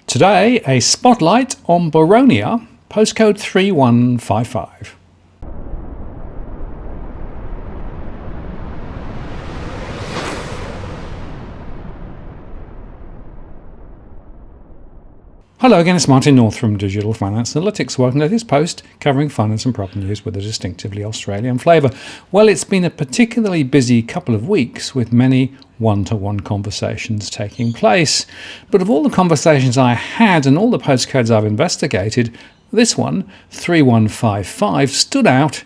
Today, a spotlight on Boronia, postcode 3155. Hello again, it's Martin North from Digital Finance Analytics. Welcome to this post covering finance and property news with a distinctively Australian flavour. Well, it's been a particularly busy couple of weeks with many one-to-one conversations taking place. But of all the conversations I had and all the postcodes I've investigated, this one, 3155, stood out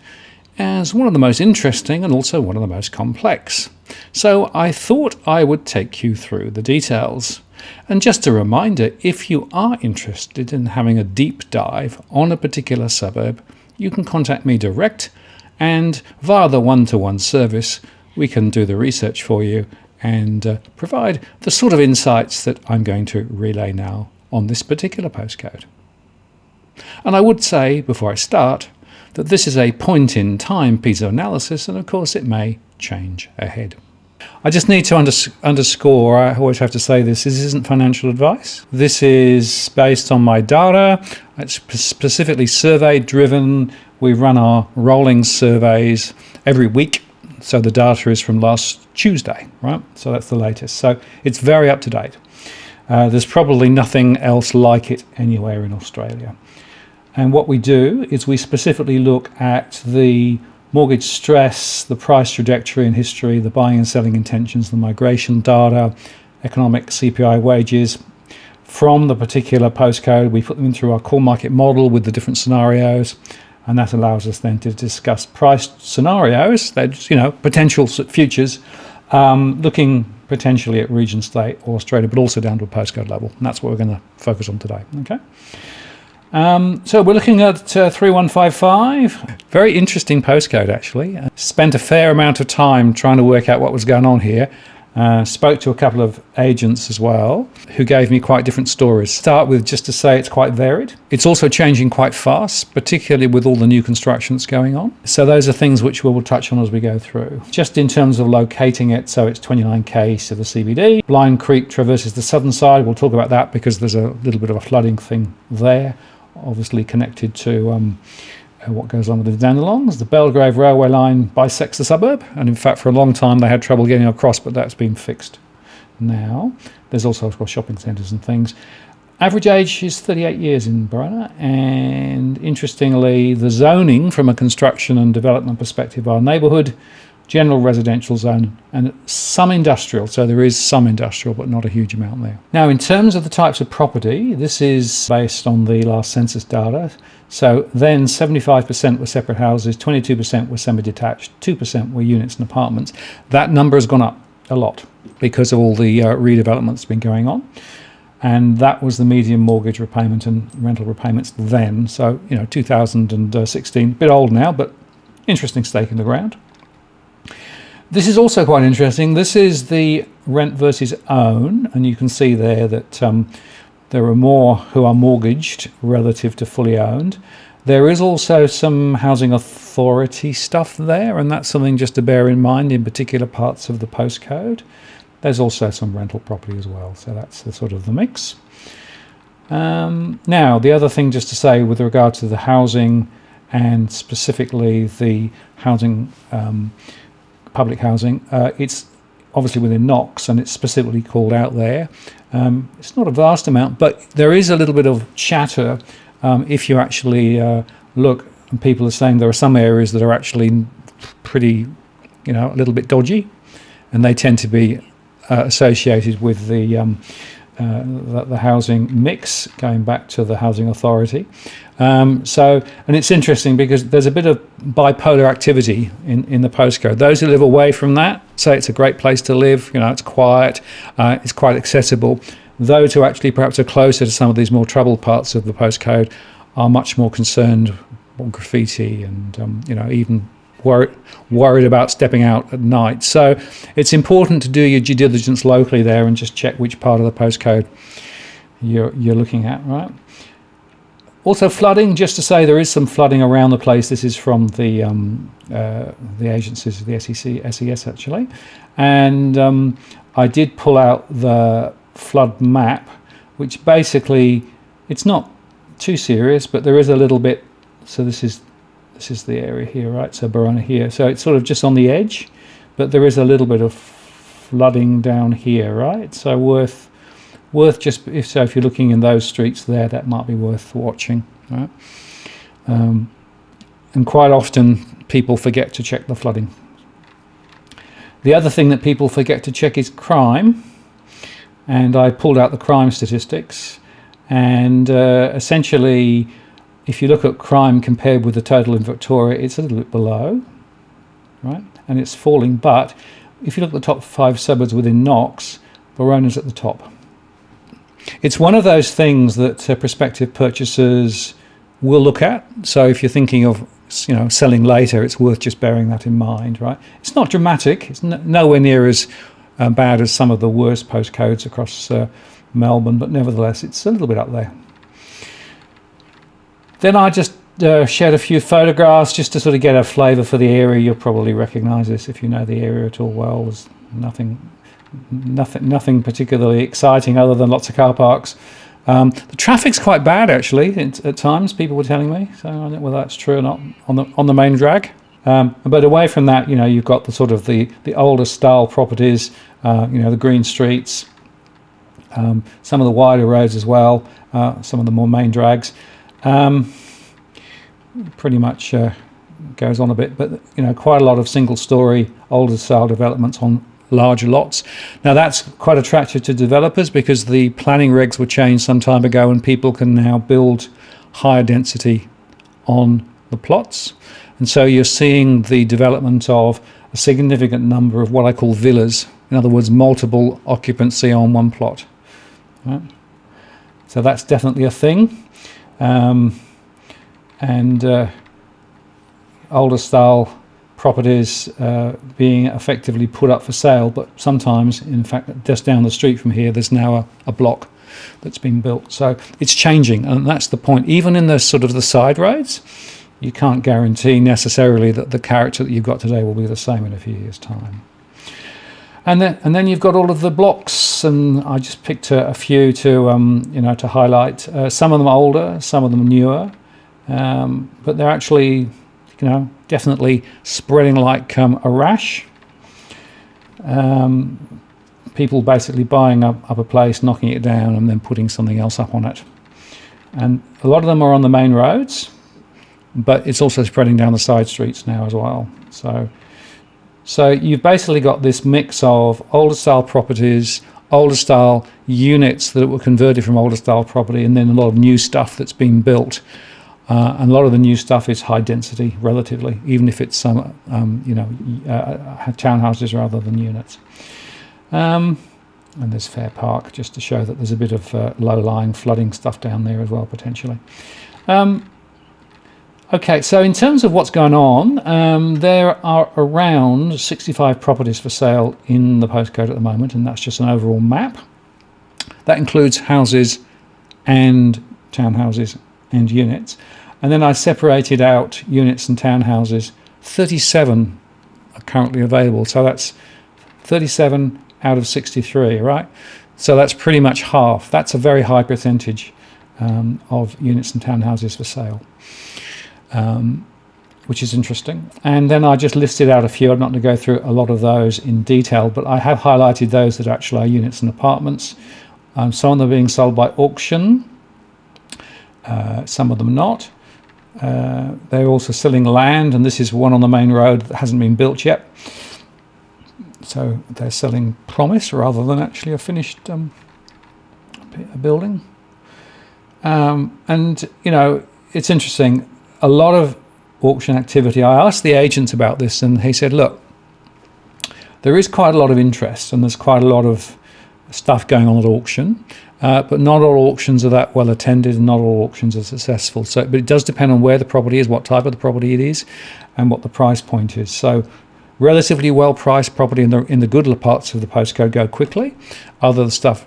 as one of the most interesting and also one of the most complex. So I thought I would take you through the details. And just a reminder, if you are interested in having a deep dive on a particular suburb, you can contact me direct, and via the one-to-one service, we can do the research for you and provide the sort of insights that I'm going to relay now on this particular postcode. And I would say, before I start, that this is a point-in-time piece of analysis, and of course it may change ahead. I just need to underscore, I always have to say this isn't financial advice. This is based on my data. It's specifically survey-driven. We run our rolling surveys every week. So the data is from last Tuesday, right? So that's the latest. So it's very up to date. There's probably nothing else like it anywhere in Australia. And what we do is we specifically look at the mortgage stress, the price trajectory and history, the buying and selling intentions, the migration data, economic CPI wages from the particular postcode. We put them through our core market model with the different scenarios, and that allows us then to discuss price scenarios, that's, potential futures, looking potentially at region, state, or Australia, but also down to a postcode level. And that's what we're going to focus on today. Okay. So we're looking at 3155. Very interesting postcode, actually. Spent a fair amount of time trying to work out what was going on here. Spoke to a couple of agents as well who gave me quite different stories. Start with just to say it's quite varied. It's also changing quite fast, particularly with all the new construction that's going on. So those are things which we will touch on as we go through. Just in terms of locating it, so it's 29k to the CBD. Blind Creek traverses the southern side. We'll talk about that because there's a little bit of a flooding thing there, obviously connected to what goes on with the Dandenongs. The Belgrave railway line bisects the suburb, and in fact for a long time they had trouble getting across, but that's been fixed now. There's also, of course, shopping centres and things. Average age is 38 years in Boronia, and interestingly the zoning from a construction and development perspective, our neighbourhood, general residential zone and some industrial. So there is some industrial, but not a huge amount there. Now, in terms of the types of property, this is based on the last census data. So then 75% were separate houses, 22% were semi-detached, 2% were units and apartments. That number has gone up a lot because of all the redevelopment that's been going on. And that was the median mortgage repayment and rental repayments then. So, 2016, a bit old now, but interesting stake in the ground. This is also quite interesting. This is the rent versus own, and you can see there that there are more who are mortgaged relative to fully owned. There is also some housing authority stuff there, and that's something just to bear in mind in particular parts of the postcode. There's also some rental property as well, so that's the sort of the mix. Now, the other thing just to say with regard to the housing and specifically the housing public housing, it's obviously within Knox and it's specifically called out there. It's not a vast amount, but there is a little bit of chatter if you actually look, and people are saying there are some areas that are actually pretty, a little bit dodgy, and they tend to be associated with the housing mix, going back to the housing authority. And it's interesting because there's a bit of bipolar activity in the postcode. Those who live away from that say it's a great place to live, it's quiet, it's quite accessible. Those who actually perhaps are closer to some of these more troubled parts of the postcode are much more concerned with graffiti and even worried about stepping out at night. So it's important to do your due diligence locally there and just check which part of the postcode you're looking at, right? Also flooding, just to say there is some flooding around the place. This is from the agencies, the SES actually. And I did pull out the flood map which basically, it's not too serious, but there is a little bit. So this is the area here, right? So Barona here. So it's sort of just on the edge, but there is a little bit of flooding down here, right? So worth just if you're looking in those streets there, that might be worth watching, right? And quite often people forget to check the flooding. The other thing that people forget to check is crime, and I pulled out the crime statistics, and essentially, if you look at crime compared with the total in Victoria, it's a little bit below, right? And it's falling, but if you look at the top 5 suburbs within Knox, Barona's at the top. It's one of those things that prospective purchasers will look at. So if you're thinking of selling later, it's worth just bearing that in mind, right? It's not dramatic. It's nowhere near as bad as some of the worst postcodes across Melbourne, but nevertheless, it's a little bit up there. Then I just shared a few photographs just to sort of get a flavour for the area. You'll probably recognise this if you know the area at all well. There's nothing particularly exciting other than lots of car parks. The traffic's quite bad actually at times, people were telling me, so I don't know whether that's true or not on the main drag. But away from that, you've got the sort of the older style properties, the green streets, some of the wider roads as well, some of the more main drags. Pretty much goes on a bit, but quite a lot of single story older style developments on larger lots. Now that's quite attractive to developers because the planning regs were changed some time ago and people can now build higher density on the plots, and so you're seeing the development of a significant number of what I call villas, in other words multiple occupancy on one plot, right? So that's definitely a thing. And older style properties being effectively put up for sale, but sometimes, in fact, just down the street from here, there's now a block that's been built. So it's changing, and that's the point. Even in the sort of the side roads, you can't guarantee necessarily that the character that you've got today will be the same in a few years' time. And then you've got all of the blocks, and I just picked a few to highlight. Some of them are older, some of them are newer, but they're actually definitely spreading like a rash. People basically buying up a place, knocking it down, and then putting something else up on it. And a lot of them are on the main roads, but it's also spreading down the side streets now as well. So you've basically got this mix of older style properties, older style units that were converted from older style property, and then a lot of new stuff that's been built. And a lot of the new stuff is high density relatively, even if it's townhouses rather than units. And there's Fair Park, just to show that there's a bit of low-lying flooding stuff down there as well, potentially. Okay, so in terms of what's going on, there are around 65 properties for sale in the postcode at the moment, and that's just an overall map. That includes houses and townhouses and units. And then I separated out units and townhouses. 37 are currently available, so that's 37 out of 63, right? So that's pretty much half. That's a very high percentage of units and townhouses for sale, which is interesting. And then I just listed out a few. I'm not going to go through a lot of those in detail, but I have highlighted those that actually are units and apartments. Some of them are being sold by auction, some of them not. They're also selling land, and this is one on the main road that hasn't been built yet. So they're selling promise rather than actually a finished building. And, it's interesting. A lot of auction activity. I asked the agents about this, and he said, look, there is quite a lot of interest, and there's quite a lot of stuff going on at auction. But not all auctions are that well attended, and not all auctions are successful. But it does depend on where the property is, what type of the property it is, and what the price point is. So relatively well-priced property in the good parts of the postcode go quickly. Other stuff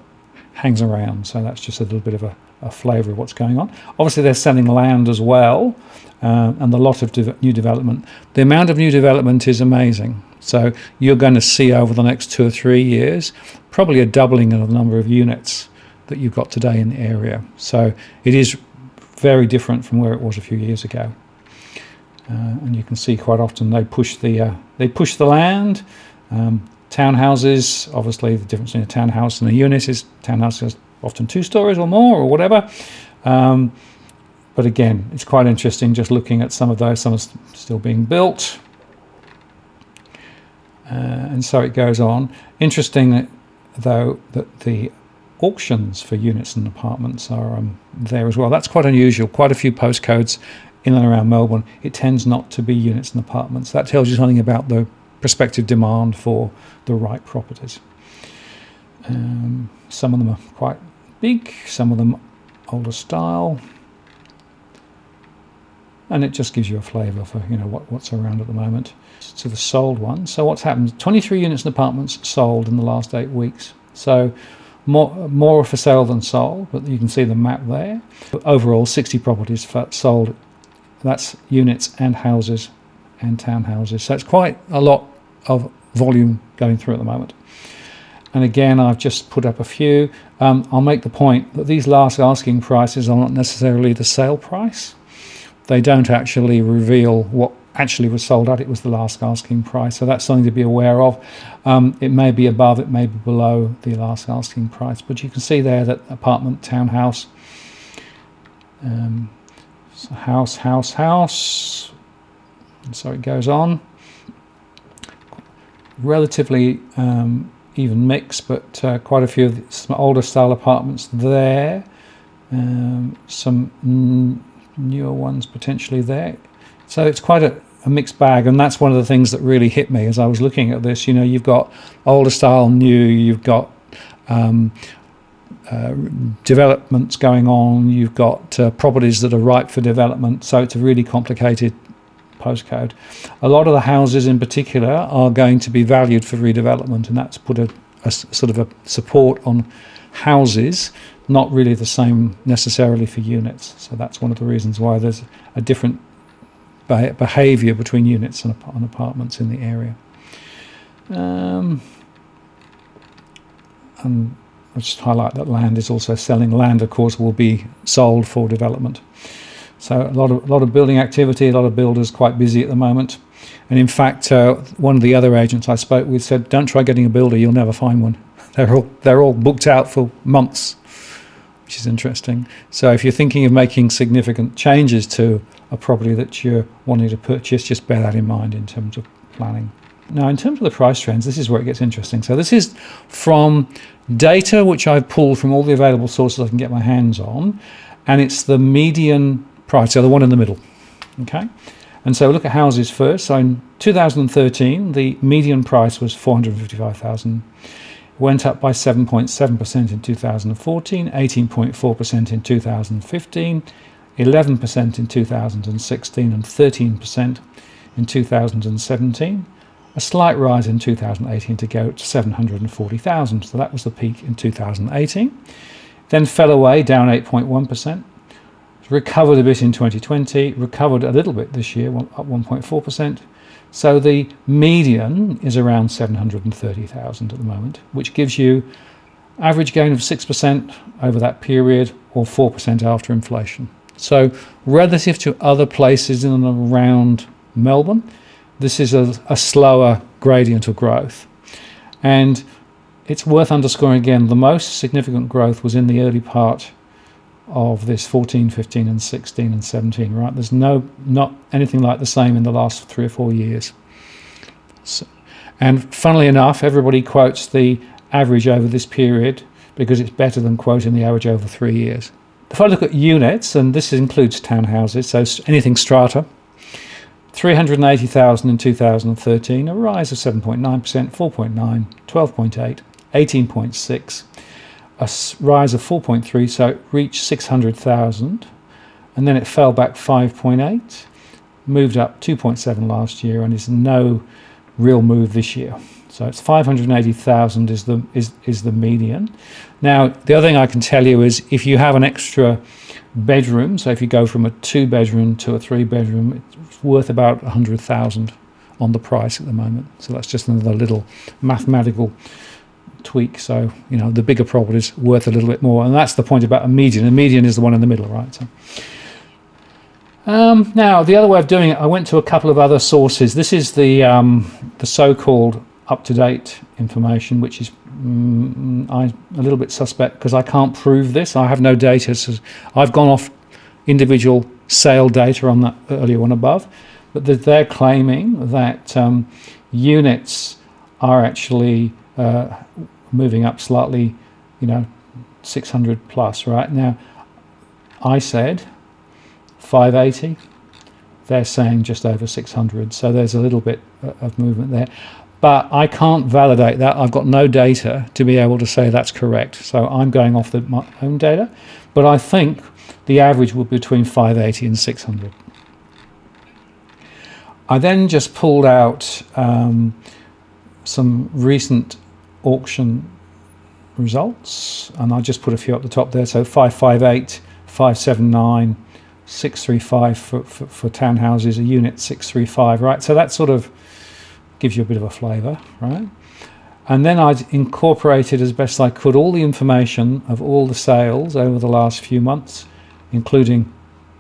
hangs around. So that's just a little bit of a flavour of what's going on. Obviously, they're selling land as well, and a lot of new development. The amount of new development is amazing. So you're going to see over the next 2 or 3 years probably a doubling of the number of units that you've got today in the area. So it is very different from where it was a few years ago. And you can see quite often they push the land. Townhouses, obviously the difference between a townhouse and a unit is townhouse is often 2 stories or more or whatever. But again, it's quite interesting just looking at some of those. Some are still being built. And so it goes on. Interesting, though, that the auctions for units and apartments are there as well. That's quite unusual. Quite a few postcodes in and around Melbourne, it tends not to be units and apartments. That tells you something about the prospective demand for the right properties. Some of them are quite big, some of them older style. And it just gives you a flavour for what's around at the moment. To the sold ones. So what's happened? 23 units and apartments sold in the last 8 weeks. So more for sale than sold, but you can see the map there. But overall, 60 properties sold. That's units and houses and townhouses. So it's quite a lot of volume going through at the moment. And again, I've just put up a few. I'll make the point that these last asking prices are not necessarily the sale price. They don't actually reveal what actually was sold at. It was the last asking price. So that's something to be aware of. It may be above, it may be below the last asking price. But you can see there that apartment, townhouse, house. And so it goes on. Relatively even mix, but quite a few of some older style apartments there. Some newer ones potentially there. So it's quite a mixed bag, and that's one of the things that really hit me as I was looking at this. You've got older style, new, you've got developments going on, you've got properties that are ripe for development, so it's a really complicated postcode. A lot of the houses in particular are going to be valued for redevelopment, and that's put a sort of a support on houses, not really the same necessarily for units. So that's one of the reasons why there's a different behaviour between units and apartments in the area. And I'll just highlight that land is also selling. Land, of course, will be sold for development. So a lot of building activity, a lot of builders quite busy at the moment. And in fact, one of the other agents I spoke with said, "Don't try getting a builder; you'll never find one. They're all booked out for months," which is interesting. So if you're thinking of making significant changes to a property that you're wanting to purchase, just bear that in mind in terms of planning. Now, in terms of the price trends, this is where it gets interesting. So this is from data which I've pulled from all the available sources I can get my hands on, and it's the median price, so the one in the middle. Okay, and so look at houses first. So in 2013, the median price was $455,000. Went up by 7.7% in 2014, 18.4% in 2015, 11% in 2016, and 13% in 2017. A slight rise in 2018 to go to 740,000. So that was the peak in 2018. Then fell away, down 8.1%. Recovered a bit in 2020, recovered a little bit this year, up 1.4%. So the median is around 730,000 at the moment, which gives you average gain of 6% over that period, or 4% after inflation. So relative to other places in and around Melbourne, this is a slower gradient of growth. And it's worth underscoring again, the most significant growth was in the early part of this 14, 15 and 16 and 17, right? There's not anything like the same in the last 3 or 4 years. So, and funnily enough, everybody quotes the average over this period because it's better than quoting the average over 3 years. If I look at units, and this includes townhouses, so anything strata, 380,000 in 2013, a rise of 7.9%, 4.9, 12.8, 18.6, a rise of 4.3, so it reached 600,000, and then it fell back 5.8, moved up 2.7 last year, and is no real move this year. So it's 580,000 is the median. Now, the other thing I can tell you is if you have an extra bedroom, so if you go from a 2-bedroom to a 3-bedroom, it's worth about 100,000 on the price at the moment. So that's just another little mathematical tweak. So, the bigger property is worth a little bit more. And that's the point about a median. A median is the one in the middle, right? So, now, the other way of doing it, I went to a couple of other sources. This is the so-called up-to-date information, which is a little bit suspect because I can't prove this. I have no data. So I've gone off individual sale data on that earlier one above, but they're claiming that units are actually moving up slightly, 600 plus. Right now, I said 580. They're saying just over 600. So there's a little bit of movement there. But I can't validate that. I've got no data to be able to say that's correct. So I'm going off my own data. But I think the average will be between 580 and 600. I then just pulled out some recent auction results. And I just put a few up the top there. So 558, 579, 635 for townhouses, a unit 635, right? So that sort of gives you a bit of a flavour, right? And then I'd incorporated as best I could all the information of all the sales over the last few months, including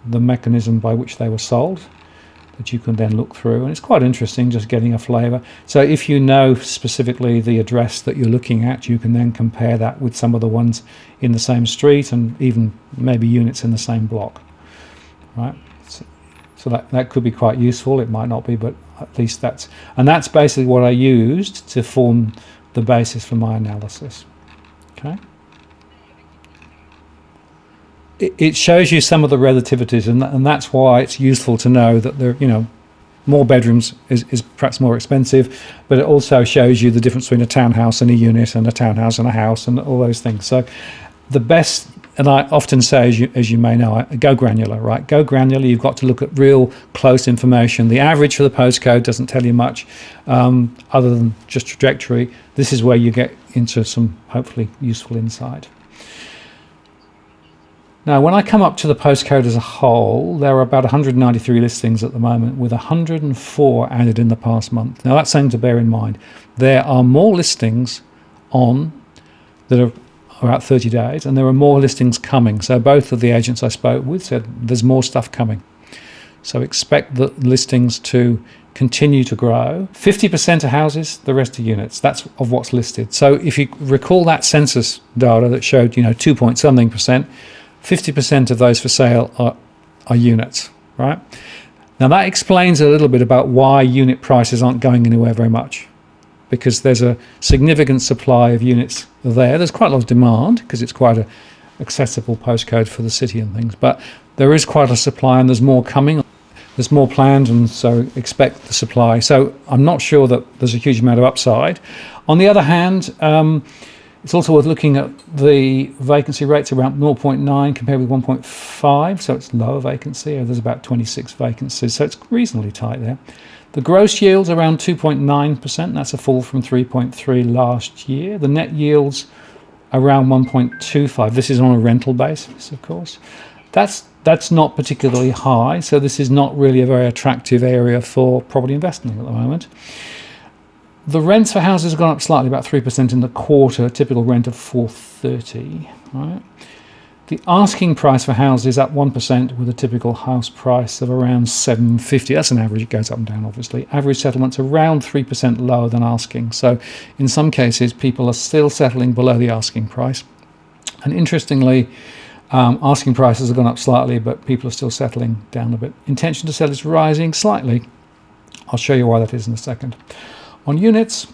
the mechanism by which they were sold, that you can then look through. And it's quite interesting just getting a flavour. So if you know specifically the address that you're looking at, you can then compare that with some of the ones in the same street and even maybe units in the same block, right? So that could be quite useful. It might not be, but at least that's basically what I used to form the basis for my analysis. Okay. It shows you some of the relativities, and that's why it's useful to know that there, more bedrooms is perhaps more expensive, but it also shows you the difference between a townhouse and a unit and a townhouse and a house and all those things. So the best, and I often say, as you may know, go granular, right? Go granular. You've got to look at real close information. The average for the postcode doesn't tell you much other than just trajectory. This is where you get into some hopefully useful insight. Now, when I come up to the postcode as a whole, there are about 193 listings at the moment, with 104 added in the past month. Now, that's something to bear in mind. There are more listings on that are about 30 days, and there are more listings coming. So both of the agents I spoke with said there's more stuff coming. So expect the listings to continue to grow. 50% are houses, the rest are units. That's of what's listed. So if you recall that census data that showed, 2 point something percent, 50% of those for sale are units, right? Now that explains a little bit about why unit prices aren't going anywhere very much, because there's a significant supply of units there. There's quite a lot of demand because it's quite a accessible postcode for the city and things, but there is quite a supply and there's more coming. There's more planned, and so expect the supply. So I'm not sure that there's a huge amount of upside. On the other hand, it's also worth looking at the vacancy rates around 0.9 compared with 1.5, so it's lower vacancy. There's about 26 vacancies, so it's reasonably tight there. The gross yield's around 2.9%. That's a fall from 3.3 last year. The net yield's around 1.25. This is on a rental basis, of course. That's not particularly high, so this is not really a very attractive area for property investing at the moment. The rents for houses have gone up slightly, about 3% in the quarter, typical rent of $430. Right? The asking price for houses is up 1% with a typical house price of around $750. That's an average, it goes up and down obviously. Average settlements around 3% lower than asking. So in some cases people are still settling below the asking price. And interestingly, asking prices have gone up slightly, but people are still settling down a bit. Intention to sell is rising slightly. I'll show you why that is in a second. On units,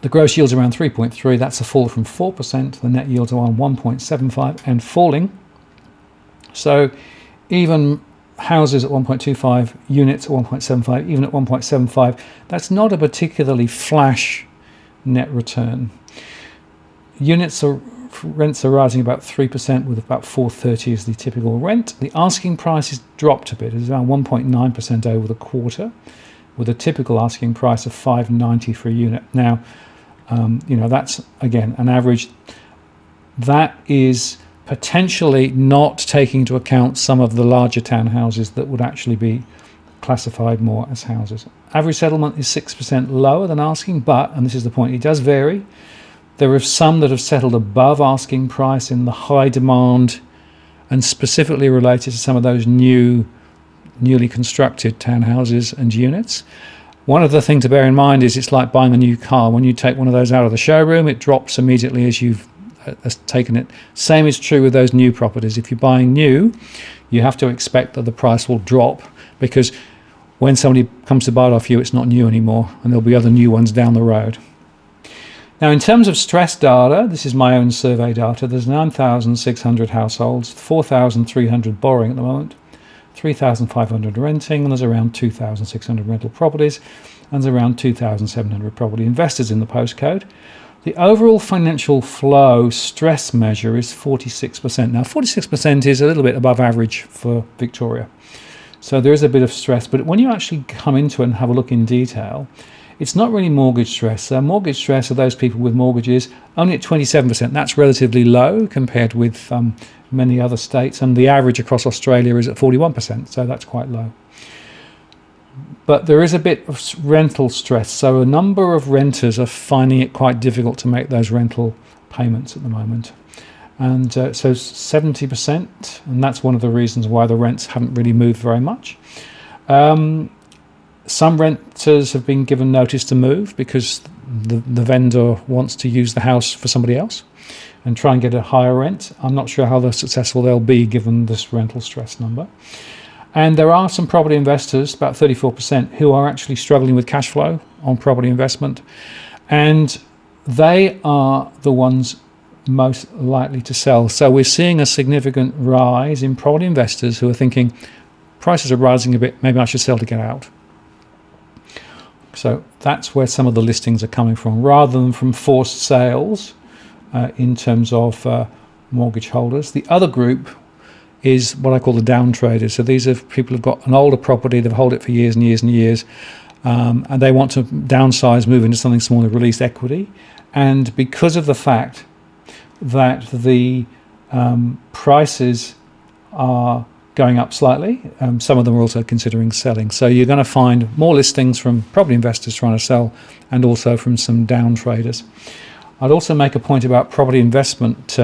the gross yield's around 3.3. That's a fall from 4%. The net yield's around 1.75 and falling. So even houses at 1.25, units at 1.75, even at 1.75, that's not a particularly flash net return. Rents are rising about 3%, with about $430 as the typical rent. The asking price has dropped a bit. It's around 1.9% over the quarter, with a typical asking price of $590 for a unit. Now, that's, again, an average. That is potentially not taking into account some of the larger townhouses that would actually be classified more as houses. Average settlement is 6% lower than asking, but, and this is the point, it does vary, There are some that have settled above asking price in the high demand and specifically related to some of those newly constructed townhouses and units. One of the things to bear in mind is it's like buying a new car. When you take one of those out of the showroom, it drops immediately as you've taken it. Same is true with those new properties. If you're buying new, you have to expect that the price will drop, because when somebody comes to buy it off you, it's not new anymore, and there'll be other new ones down the road. Now, in terms of stress data, this is my own survey data. There's 9,600 households, 4,300 borrowing at the moment, 3,500 renting, and there's around 2,600 rental properties, and there's around 2,700 property investors in the postcode. The overall financial flow stress measure is 46%. Now, 46% is a little bit above average for Victoria. So there is a bit of stress, but when you actually come into it and have a look in detail, it's not really mortgage stress. Mortgage stress are those people with mortgages only at 27%. That's relatively low compared with many other states, and the average across Australia is at 41%, so that's quite low. But there is a bit of rental stress, so a number of renters are finding it quite difficult to make those rental payments at the moment. And so 70%, and that's one of the reasons why the rents haven't really moved very much. Some renters have been given notice to move because the vendor wants to use the house for somebody else and try and get a higher rent. I'm not sure how successful they'll be given this rental stress number. And there are some property investors, about 34%, who are actually struggling with cash flow on property investment. And they are the ones most likely to sell. So we're seeing a significant rise in property investors who are thinking, prices are rising a bit, maybe I should sell to get out. So that's where some of the listings are coming from, rather than from forced sales in terms of mortgage holders. The other group is what I call the down traders. So these are people who've got an older property, they've held it for years and years and years, and they want to downsize, move into something smaller, release equity. And because of the fact that the prices are going up slightly, some of them are also considering selling. So you're going to find more listings from property investors trying to sell, and also from some down traders. I'd also make a point about property investment.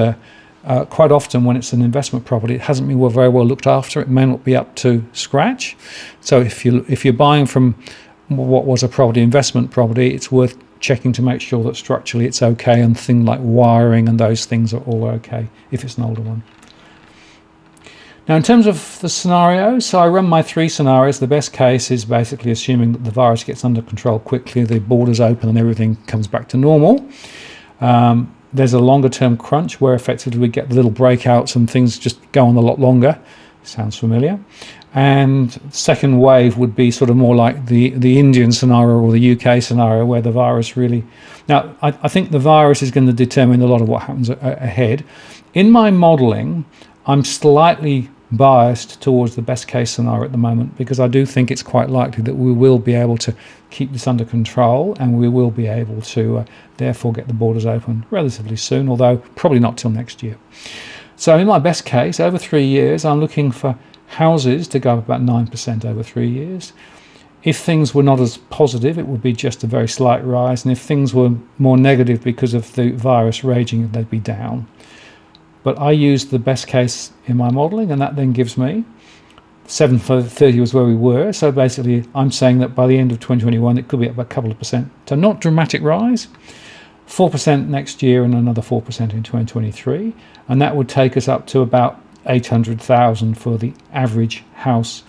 Quite often when it's an investment property, it hasn't been very well looked after. It may not be up to scratch. So if you're buying from what was a property investment property, it's worth checking to make sure that structurally it's okay, and things like wiring and those things are all okay if it's an older one. Now, in terms of the scenarios, so I run my 3 scenarios. The best case is basically assuming that the virus gets under control quickly, the borders open and everything comes back to normal. There's a longer term crunch where effectively we get the little breakouts and things just go on a lot longer. Sounds familiar. And second wave would be sort of more like the Indian scenario or the UK scenario, where the virus really... Now, I think the virus is going to determine a lot of what happens ahead. In my modelling, I'm slightly biased towards the best case scenario at the moment, because I do think it's quite likely that we will be able to keep this under control, and we will be able to therefore get the borders open relatively soon, although probably not till next year. So in my best case, over 3 years, I'm looking for houses to go up about 9% over 3 years. If things were not as positive, it would be just a very slight rise, and if things were more negative because of the virus raging, they'd be down. But I used the best case in my modelling, and that then gives me 730 was where we were. So basically, I'm saying that by the end of 2021, it could be up a couple of percent. So not dramatic rise, 4% next year and another 4% in 2023. And that would take us up to about 800,000 for the average house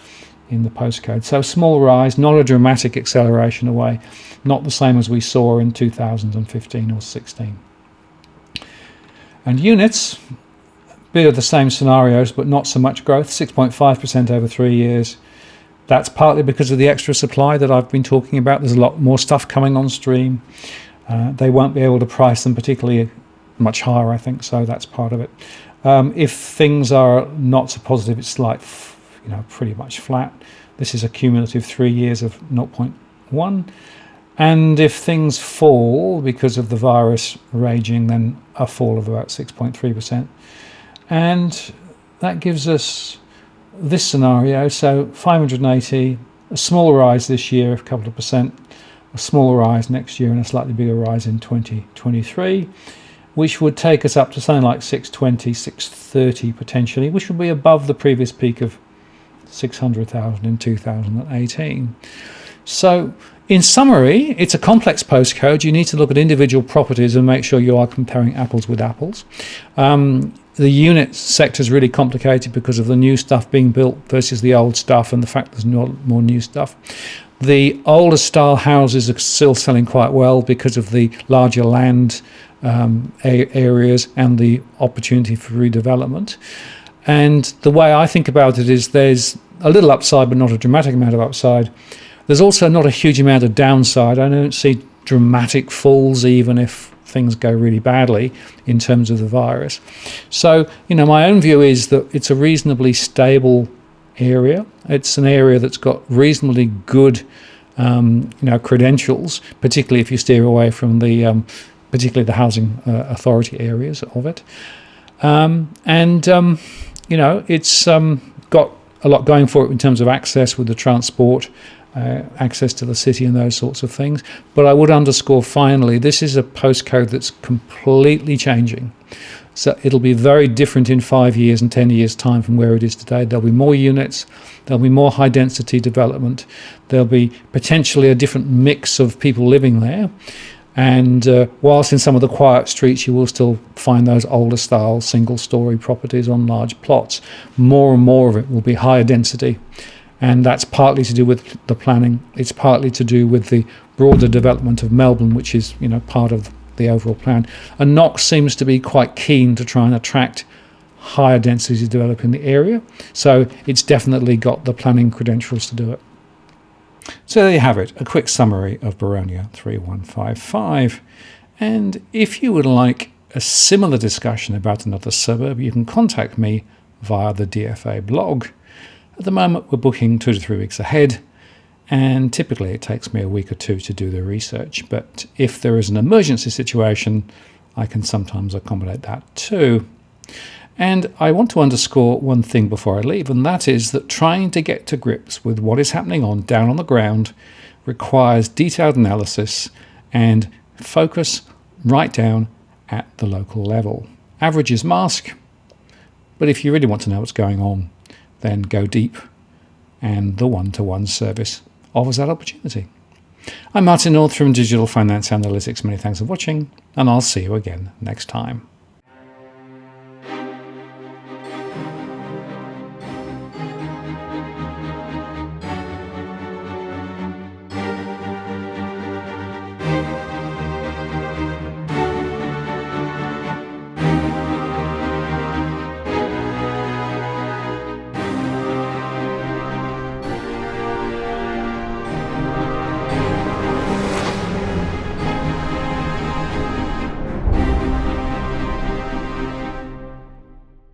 in the postcode. So small rise, not a dramatic acceleration away, not the same as we saw in 2015 or 16. And units, bit of the same scenarios, but not so much growth, 6.5% over 3 years. That's partly because of the extra supply that I've been talking about. There's a lot more stuff coming on stream. They won't be able to price them particularly much higher, I think, so that's part of it. If things are not so positive, it's like, pretty much flat. This is a cumulative 3 years of 0.1. And if things fall because of the virus raging, then a fall of about 6.3%. And that gives us this scenario. So 580, a small rise this year of a couple of percent, a smaller rise next year and a slightly bigger rise in 2023, which would take us up to something like 620, 630 potentially, which would be above the previous peak of 600,000 in 2018. So in summary, it's a complex postcode. You need to look at individual properties and make sure you are comparing apples with apples. The unit sector is really complicated because of the new stuff being built versus the old stuff and the fact there's no more new stuff. The older style houses are still selling quite well because of the larger land areas and the opportunity for redevelopment. And the way I think about it is there's a little upside, but not a dramatic amount of upside. There's also not a huge amount of downside. I don't see dramatic falls even if things go really badly in terms of the virus. So, my own view is that it's a reasonably stable area. It's an area that's got reasonably good, credentials, particularly if you steer away from the, particularly the housing authority areas of it. It's got a lot going for it in terms of access with the transport, access to the city and those sorts of things. But I would underscore finally, this is a postcode that's completely changing. So it'll be very different in 5 years and 10 years' time from where it is today. There'll be more units, there'll be more high density development, there'll be potentially a different mix of people living there. And whilst in some of the quiet streets you will still find those older style single-storey properties on large plots, more and more of it will be higher density. And that's partly to do with the planning. It's partly to do with the broader development of Melbourne, which is part of the overall plan. And Knox seems to be quite keen to try and attract higher density to develop in the area. So it's definitely got the planning credentials to do it. So there you have it, a quick summary of Boronia 3155. And if you would like a similar discussion about another suburb, you can contact me via the DFA blog. At the moment, we're booking 2 to 3 weeks ahead, and typically it takes me a week or two to do the research. But if there is an emergency situation, I can sometimes accommodate that too. And I want to underscore one thing before I leave, and that is that trying to get to grips with what is happening down on the ground requires detailed analysis and focus right down at the local level. Averages mask, but if you really want to know what's going on, then go deep, and the one-to-one service offers that opportunity. I'm Martin North from Digital Finance Analytics. Many thanks for watching, and I'll see you again next time.